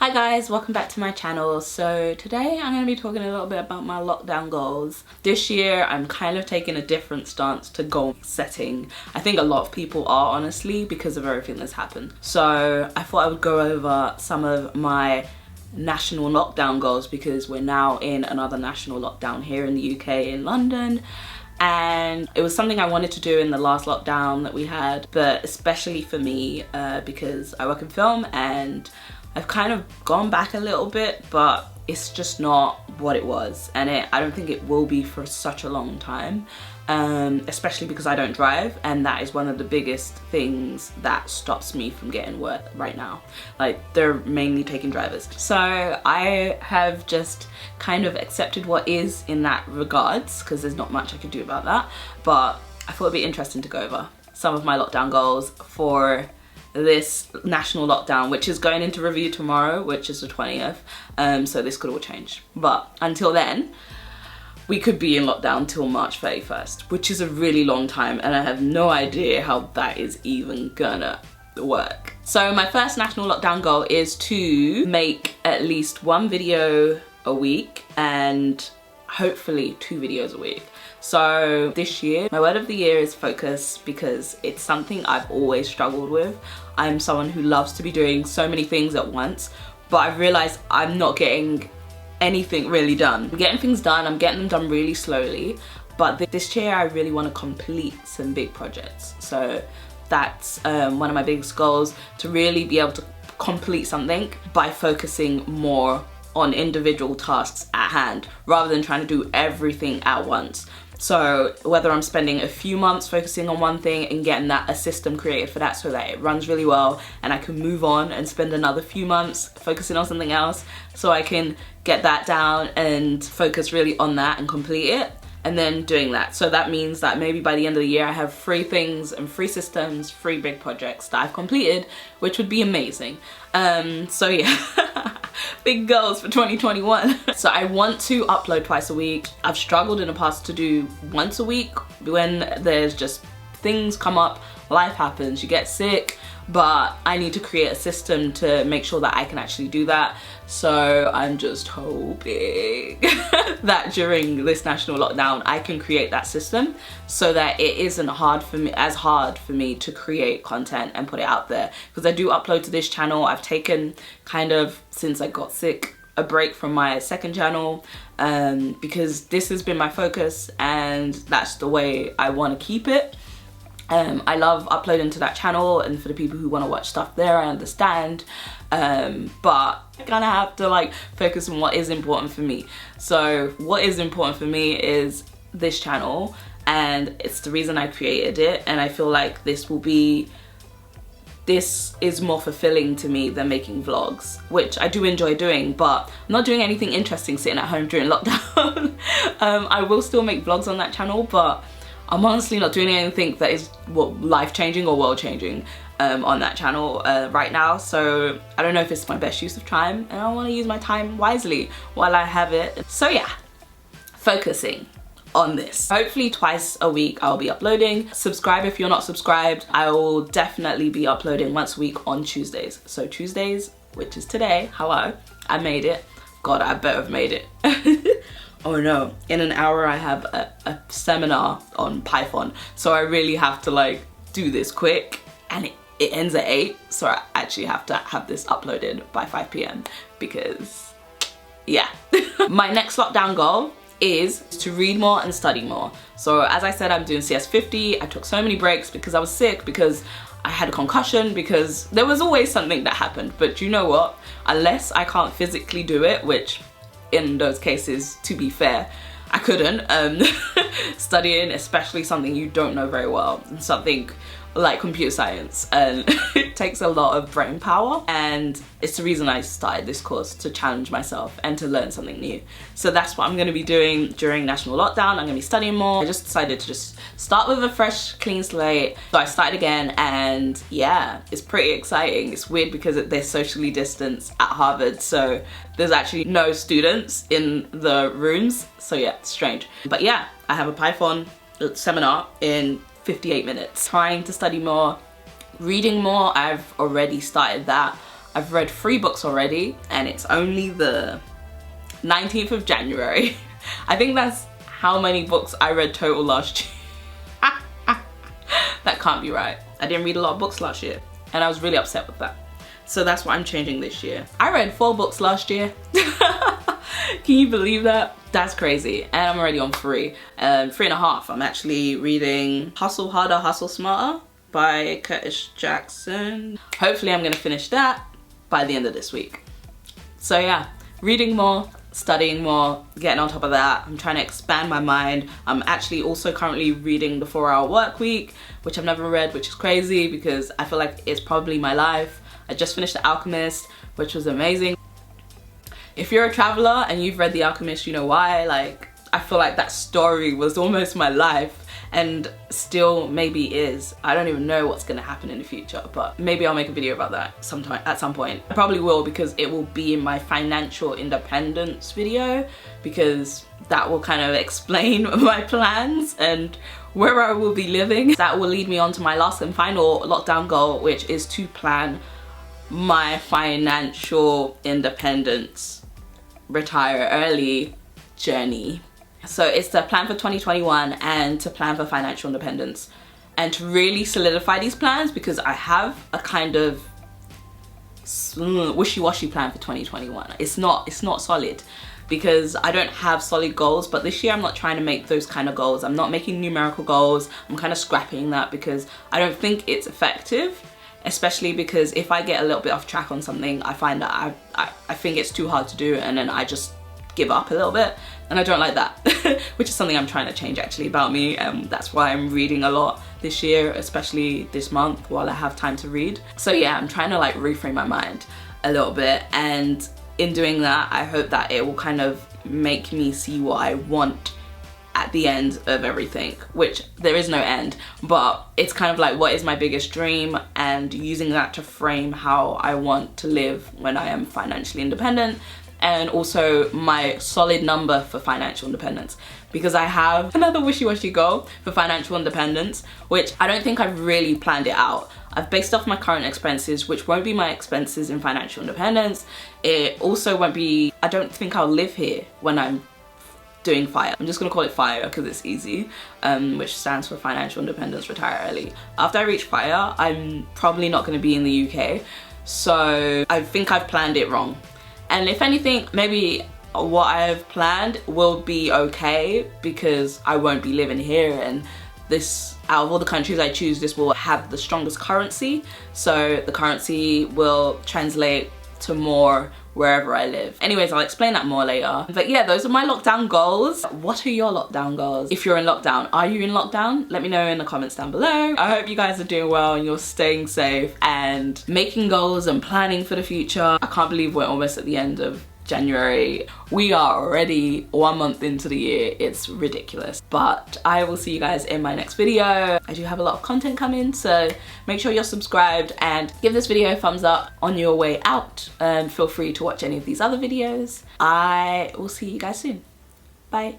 Hi guys, welcome back to my channel. So today I'm going to be talking a little bit about my lockdown goals. This year I'm kind of taking a different stance to goal setting. I think a lot of people are, honestly, because of everything that's happened. So I thought I would go over some of my national lockdown goals because we're now in another national lockdown here in the UK in London. And it was something I wanted to do in the last lockdown that we had, but especially for me because I work in film and I've kind of gone back a little bit, but it's just not what it was, and I don't think it will be for such a long time, especially because I don't drive, and that is one of the biggest things that stops me from getting work right now. Like, they're mainly taking drivers. So I have just kind of accepted what is in that regards, because there's not much I can do about that, but I thought it'd be interesting to go over some of my lockdown goals for this national lockdown, which is going into review tomorrow, which is the 20th, so this could all change, but until then we could be in lockdown till March 31st, which is a really long time, and I have no idea how that is even gonna work. So my first national lockdown goal is to make at least one video a week and hopefully 2 videos a week. So this year, my word of the year is focus, because it's something I've always struggled with. I'm someone who loves to be doing so many things at once, but I've realized I'm not getting anything really done. I'm getting things done, I'm getting them done really slowly, but this year I really want to complete some big projects. So that's one of my biggest goals, to really be able to complete something by focusing more on individual tasks at hand rather than trying to do everything at once. So whether I'm spending a few months focusing on one thing and getting a system created for that so that it runs really well, and I can move on and spend another few months focusing on something else so I can get that down and focus really on that and complete it, and then doing that. So that means that maybe by the end of the year I have 3 things and 3 systems, 3 big projects that I've completed, which would be amazing. So yeah. Big goals for 2021. So I want to upload twice a week. I've struggled in the past to do once a week when there's just things come up, life happens, you get sick, but I need to create a system to make sure that I can actually do that. So I'm just hoping that during this national lockdown I can create that system so that it isn't hard for me to create content and put it out there, because I do upload to this channel. I've taken, kind of since I got sick, a break from my second channel because this has been my focus and that's the way I want to keep it. I love uploading to that channel, and for the people who want to watch stuff there, I understand, but I kind of have to like focus on what is important for me. So what is important for me is this channel, and it's the reason I created it, and I feel like this is more fulfilling to me than making vlogs, which I do enjoy doing, but I'm not doing anything interesting sitting at home during lockdown. I will still make vlogs on that channel, but I'm honestly not doing anything that is life-changing or world-changing on that channel right now. So I don't know if it's my best use of time, and I want to use my time wisely while I have it. So yeah, focusing on this. Hopefully twice a week I'll be uploading. Subscribe if you're not subscribed. I will definitely be uploading once a week on Tuesdays. So Tuesdays, which is today, hello, I made it. God, I better have made it. Oh no, in an hour I have a seminar on Python, so I really have to like do this quick, and it ends at 8, so I actually have to have this uploaded by 5 PM because yeah. My next lockdown goal is to read more and study more. So as I said, I'm doing CS50. I took so many breaks because I was sick, because I had a concussion, because there was always something that happened. But you know what, unless I can't physically do it, which in those cases, to be fair, I couldn't, studying, especially something you don't know very well, something like computer science, and it takes a lot of brain power, and it's the reason I started this course, to challenge myself and to learn something new. So that's what I'm going to be doing during national lockdown. I'm going to be studying more. I just decided to just start with a fresh, clean slate. So I started again, and yeah, it's pretty exciting. It's weird because they're socially distanced at Harvard, so there's actually no students in the rooms. So yeah, it's strange. But yeah, I have a Python seminar in 58 minutes. Trying to study more, reading more, I've already started that. I've read 3 books already and it's only the 19th of January. I think that's how many books I read total last year. That can't be right. I didn't read a lot of books last year and I was really upset with that. So that's what I'm changing this year. I read 4 books last year. Can you believe that? That's crazy. And I'm already on 3. 3.5. I'm actually reading Hustle Harder, Hustle Smarter by Curtis Jackson. Hopefully I'm gonna finish that by the end of this week. So yeah, reading more, studying more, getting on top of that. I'm trying to expand my mind. I'm actually also currently reading The 4-Hour Workweek, which I've never read, which is crazy because I feel like it's probably my life. I just finished The Alchemist, which was amazing. If you're a traveler and you've read The Alchemist, you know why. Like, I feel like that story was almost my life and still maybe is. I don't even know what's gonna happen in the future, but maybe I'll make a video about that sometime at some point. I probably will because it will be in my financial independence video because that will kind of explain my plans and where I will be living. That will lead me on to my last and final lockdown goal, which is to plan my financial independence, retire early journey. So it's to plan for 2021 and to plan for financial independence and to really solidify these plans because I have a kind of wishy-washy plan for 2021. It's not solid because I don't have solid goals, but this year I'm not trying to make those kind of goals. I'm not making numerical goals. I'm kind of scrapping that because I don't think it's effective, especially because if I get a little bit off track on something, I find that I think it's too hard to do and then I just give up a little bit, and I don't like that. Which is something I'm trying to change actually about me. That's why I'm reading a lot this year, especially this month while I have time to read. So yeah, I'm trying to like reframe my mind a little bit, and in doing that I hope that it will kind of make me see what I want at the end of everything, which there is no end, but it's kind of like what is my biggest dream and using that to frame how I want to live when I am financially independent, and also my solid number for financial independence, because I have another wishy-washy goal for financial independence, which I don't think I've really planned it out. I've based off my current expenses, which won't be my expenses in financial independence. It also won't be, I don't think I'll live here when I'm doing FIRE. I'm just gonna call it FIRE because it's easy, which stands for Financial Independence Retire Early. After I reach FIRE, I'm probably not gonna be in the UK, so I think I've planned it wrong. And if anything, maybe what I've planned will be okay because I won't be living here, and this, out of all the countries I choose, this will have the strongest currency. So the currency will translate to more wherever I live. Anyways, I'll explain that more later. But yeah, those are my lockdown goals. What are your lockdown goals? If you're in lockdown, are you in lockdown? Let me know in the comments down below. I hope you guys are doing well and you're staying safe and making goals and planning for the future. I can't believe we're almost at the end of January. We are already 1 month into the year. It's ridiculous. But I will see you guys in my next video. I do have a lot of content coming, so make sure you're subscribed and give this video a thumbs up on your way out. Feel free to watch any of these other videos. I will see you guys soon. Bye.